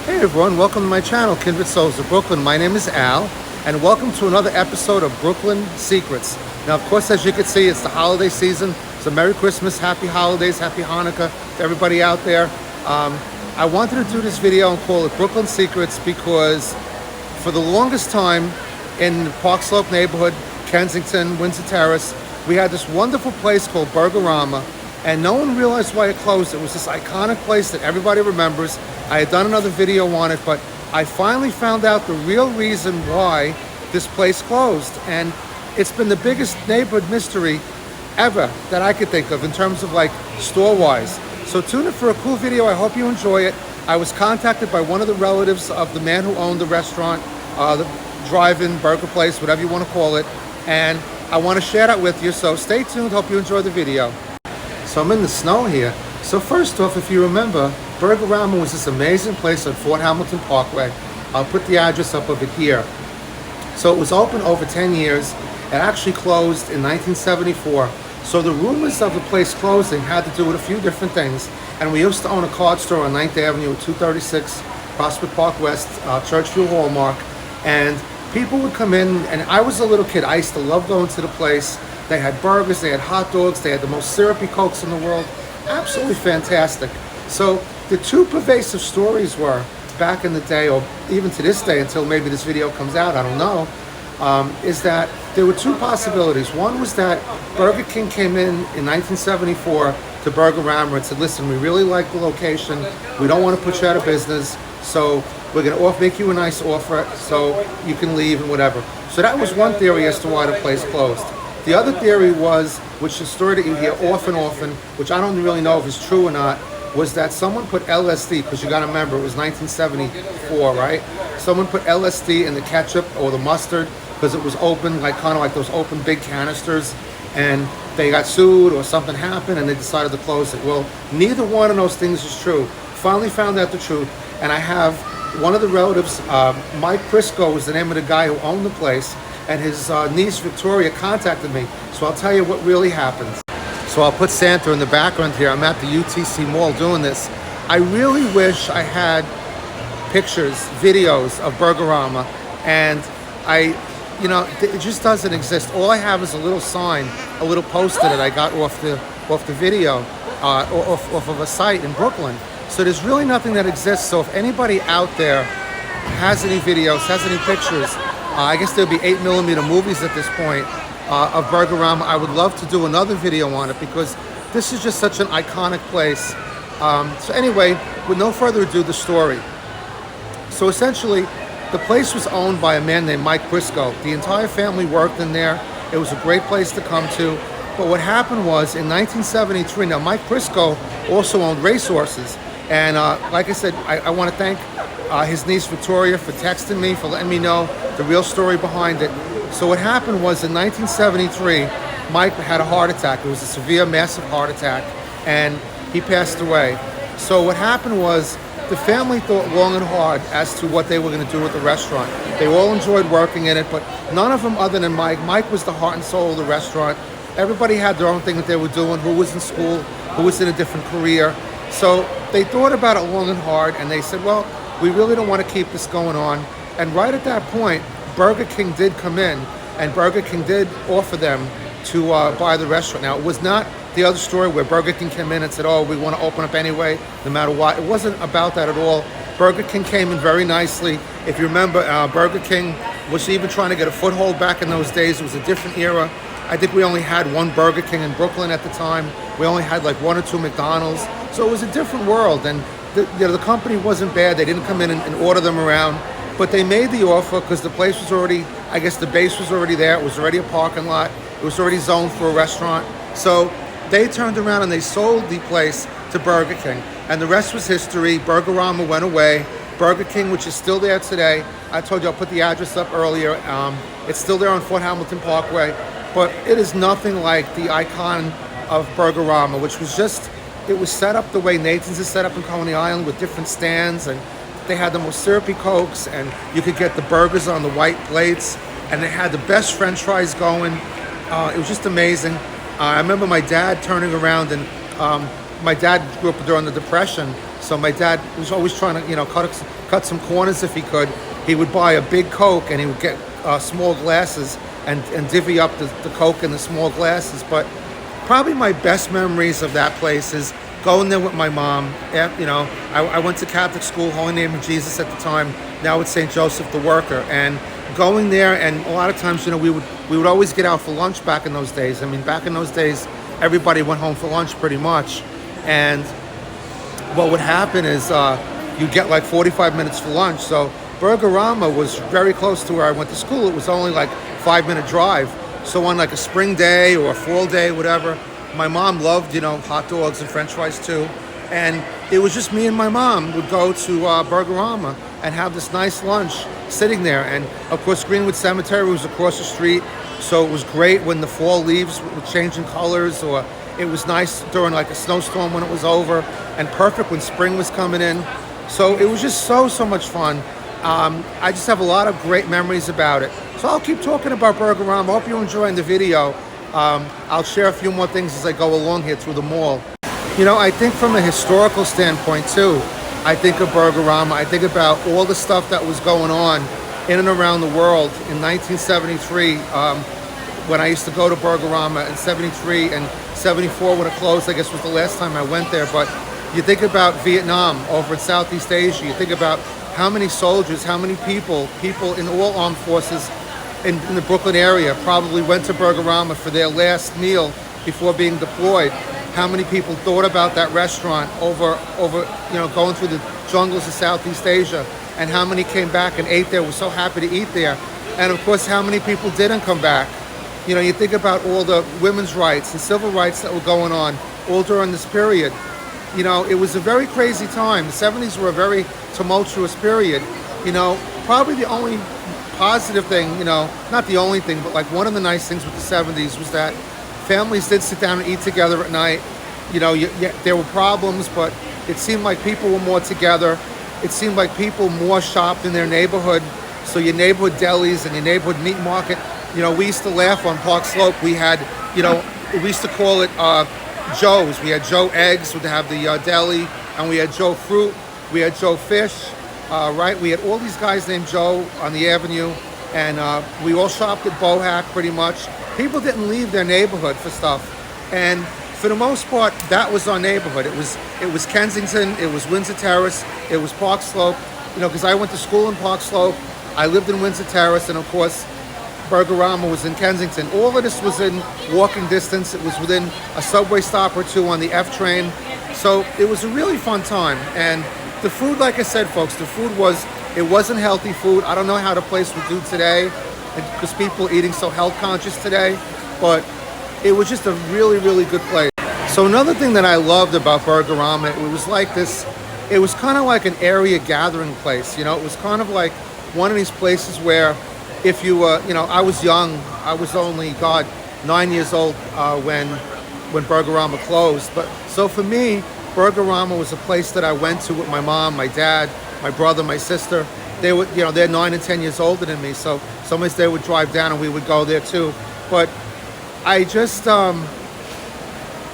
Hey everyone, welcome to my channel, Kindred Souls of Brooklyn. My name is Al, and welcome to another episode of Brooklyn Secrets. Now, of course, as you can see, it's the holiday season, so Merry Christmas, Happy Holidays, Happy Hanukkah to everybody out there. I wanted to do this video and call it Brooklyn Secrets because for the longest time in the Park Slope neighborhood, Kensington, Windsor Terrace, we had this wonderful place called Burgerama, and no one realized why it closed. It was this iconic place that everybody remembers. I had done another video on it, but I finally found out the real reason why this place closed. And it's been the biggest neighborhood mystery ever that I could think of in terms of like store-wise. So tune in for a cool video. I hope you enjoy it. I was contacted by one of the relatives of the man who owned the restaurant, the drive-in burger place, whatever you want to call it. And I want to share that with you. So stay tuned. Hope you enjoy the video. So I'm in the snow here. So first off, if you remember, Burgerama was this amazing place on Fort Hamilton Parkway. I'll put the address up of it here. So it was open over 10 years. It actually closed in 1974. So the rumors of the place closing had to do with a few different things. And we used to own a card store on 9th Avenue at 236 Prospect Park West, Churchview Hallmark. And people would come in, and I was a little kid. I used to love going to the place. They had burgers, they had hot dogs, they had the most syrupy Cokes in the world. Absolutely fantastic. So the two pervasive stories were, back in the day, or even to this day until maybe this video comes out, I don't know, is that there were two possibilities. One was that Burger King came in 1974 to Burgerama and said, listen, we really like the location, we don't want to put you out of business, so we're going to make you a nice offer so you can leave and whatever. So that was one theory as to why the place closed. The other theory was, which is a story that you hear often, which I don't really know if it's true or not, was that someone put LSD, because you got to remember it was 1974, right? Someone put LSD in the ketchup or the mustard because it was open, like kind of like those open big canisters, and they got sued or something happened and they decided to close it. Well, neither one of those things is true. Finally found out the truth, and I have one of the relatives, Mike Prisco was the name of the guy who owned the place, and his niece Victoria contacted me. So I'll tell you what really happened. So I'll put Santa in the background here. I'm at the UTC Mall doing this. I really wish I had pictures, videos of Burgerama, and it just doesn't exist. All I have is a little sign, a little poster that I got off the video, off of a site in Brooklyn. So there's really nothing that exists. So if anybody out there has any videos, has any pictures, I guess there'll be 8mm movies at this point of Burgerama. I would love to do another video on it because this is just such an iconic place. So anyway, with no further ado, the story. So essentially, the place was owned by a man named Mike Prisco. The entire family worked in there. It was a great place to come to. But what happened was in 1973, now Mike Prisco also owned racehorses. And like I said, I want to thank his niece Victoria for texting me, for letting me know the real story behind it. So what happened was in 1973, Mike had a heart attack. It was a severe, massive heart attack, and he passed away. So what happened was the family thought long and hard as to what they were going to do with the restaurant. They all enjoyed working in it, but none of them other than Mike. Mike was the heart and soul of the restaurant. Everybody had their own thing that they were doing, who was in school, who was in a different career. So they thought about it long and hard, and they said, well, we really don't want to keep this going on. And right at that point, Burger King did come in, and Burger King did offer them to buy the restaurant. Now, it was not the other story where Burger King came in and said, oh, we want to open up anyway, no matter what. It wasn't about that at all. Burger King came in very nicely. If you remember, Burger King was even trying to get a foothold back in those days. It was a different era. I think we only had one Burger King in Brooklyn at the time. We only had like one or two McDonald's. So it was a different world, and the company wasn't bad. They didn't come in and order them around, but they made the offer because the place was already, I guess the base was already there. It was already a parking lot. It was already zoned for a restaurant. So they turned around and they sold the place to Burger King, and the rest was history. Burgerama went away. Burger King, which is still there today. I told you I'll put the address up earlier. It's still there on Fort Hamilton Parkway, but it is nothing like the icon of Burgerama, which was just, it was set up the way Nathan's is set up in Coney Island with different stands, and they had the most syrupy Cokes, and you could get the burgers on the white plates, and they had the best French fries going. It was just amazing. I remember my dad turning around, and my dad grew up during the Depression, So my dad was always trying to, cut some corners if he could. He would buy a big Coke and he would get small glasses and divvy up the Coke in the small glasses. But probably my best memories of that place is going there with my mom. I went to Catholic school, Holy Name of Jesus at the time. Now it's St. Joseph the Worker. And going there, and a lot of times, we would always get out for lunch back in those days. I mean, back in those days, everybody went home for lunch pretty much. And what would happen is you get like 45 minutes for lunch. So Burgerama was very close to where I went to school. It was only like 5-minute drive. So on like a spring day or a fall day, whatever, my mom loved, hot dogs and French fries too. And it was just me and my mom would go to Burgerama and have this nice lunch sitting there. And of course, Greenwood Cemetery was across the street. So it was great when the fall leaves were changing colors, or it was nice during like a snowstorm when it was over, and perfect when spring was coming in. So it was just so much fun. I just have a lot of great memories about it. So I'll keep talking about Burgerama. I hope you're enjoying the video. I'll share a few more things as I go along here through the mall. I think from a historical standpoint too, I think of Burgerama. I think about all the stuff that was going on in and around the world in 1973, when I used to go to Burgerama, in 73 and 74 when it closed, I guess was the last time I went there. But you think about Vietnam over in Southeast Asia, you think about how many soldiers, how many people in all armed forces in the Brooklyn area probably went to Burgerama for their last meal before being deployed. How many people thought about that restaurant over going through the jungles of Southeast Asia, and how many came back and ate there, were so happy to eat there. And of course, how many people didn't come back. You think about all the women's rights and civil rights that were going on all during this period. It was a very crazy time. The 70s were a very tumultuous period. Probably the only positive thing, not the only thing, but like one of the nice things with the 70s was that families did sit down and eat together at night. There were problems, but it seemed like people were more together. It seemed like people more shopped in their neighborhood. So your neighborhood delis and your neighborhood meat market. We used to laugh on Park Slope. We had, we used to call it Joe's. We had Joe Eggs, would have the deli, and we had Joe Fruit. We had Joe Fish, right? We had all these guys named Joe on the avenue, and we all shopped at Bohack pretty much. People didn't leave their neighborhood for stuff, and for the most part, that was our neighborhood. It was Kensington, it was Windsor Terrace, it was Park Slope. Because I went to school in Park Slope, I lived in Windsor Terrace, and of course, Burgerama was in Kensington. All of this was in walking distance. It was within a subway stop or two on the F train. So it was a really fun time. And the food, like I said, folks, the food wasn't healthy food. I don't know how the place would do today, because people are eating so health conscious today, but it was just a really, really good place. So another thing that I loved about Burgerama, it was like this, it was kind of like an area gathering place. It was kind of like one of these places where if you I was young, I was only, 9 years old when Burgerama closed. But so for me, Burgerama was a place that I went to with my mom, my dad, my brother, my sister. They were, they're 9 and 10 years older than me, so sometimes they would drive down and we would go there too. But I just,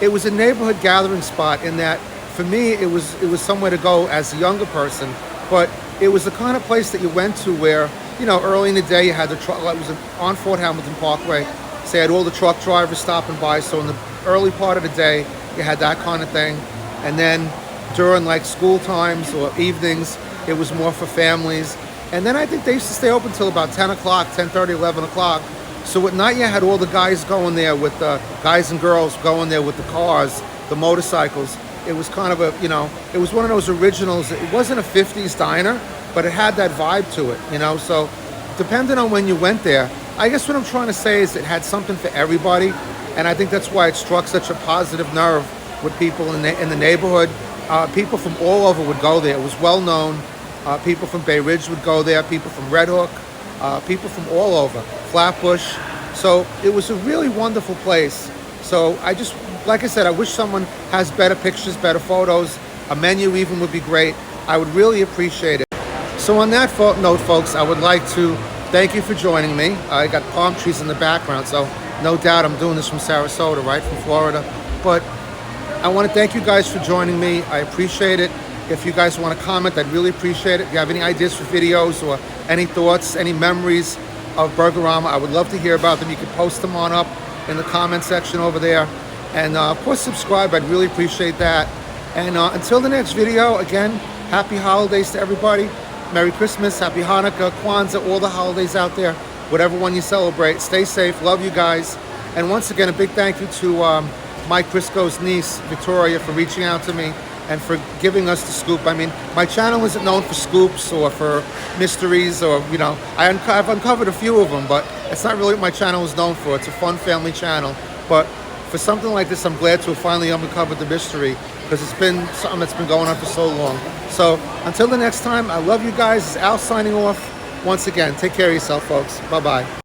it was a neighborhood gathering spot in that, for me, it was somewhere to go as a younger person. But it was the kind of place that you went to where, early in the day you had the truck, it was on Fort Hamilton Parkway, so you had all the truck drivers stopping by. So in the early part of the day, you had that kind of thing. And then during like school times or evenings, it was more for families. And then I think they used to stay open till about 10 o'clock, 10:30, 11 o'clock. So at night you had all the guys going there with the guys and girls going there with the cars, the motorcycles. It was kind of a, it was one of those originals. It wasn't a 50s diner, but it had that vibe to it, So depending on when you went there, I guess what I'm trying to say is it had something for everybody. And I think that's why it struck such a positive nerve with people in the neighborhood. People from all over would go there. It was well known. People from Bay Ridge would go there. People from Red Hook. People from all over. Flatbush. So it was a really wonderful place. So like I said, I wish someone has better pictures, better photos. A menu even would be great. I would really appreciate it. So on that note, folks, I would like to thank you for joining me. I got palm trees in the background, so no doubt I'm doing this from Sarasota, right, from Florida. But I want to thank you guys for joining me. I appreciate it. If you guys want to comment, I'd really appreciate it. If you have any ideas for videos or any thoughts, any memories of Burgerama, I would love to hear about them. You can post them on up in the comment section over there. And of course, subscribe. I'd really appreciate that. And until the next video, again, happy holidays to everybody. Merry Christmas, Happy Hanukkah, Kwanzaa, all the holidays out there. Whatever one you celebrate. Stay safe. Love you guys. And once again, a big thank you to Mike Crisco's niece, Victoria, for reaching out to me and for giving us the scoop. I mean, my channel isn't known for scoops or for mysteries or, you know, I've uncovered a few of them, but it's not really what my channel is known for. It's a fun family channel. But for something like this, I'm glad to have finally uncovered the mystery, because it's been something that's been going on for so long. So until the next time, I love you guys. This is Al signing off. Once again, take care of yourself, folks. Bye-bye.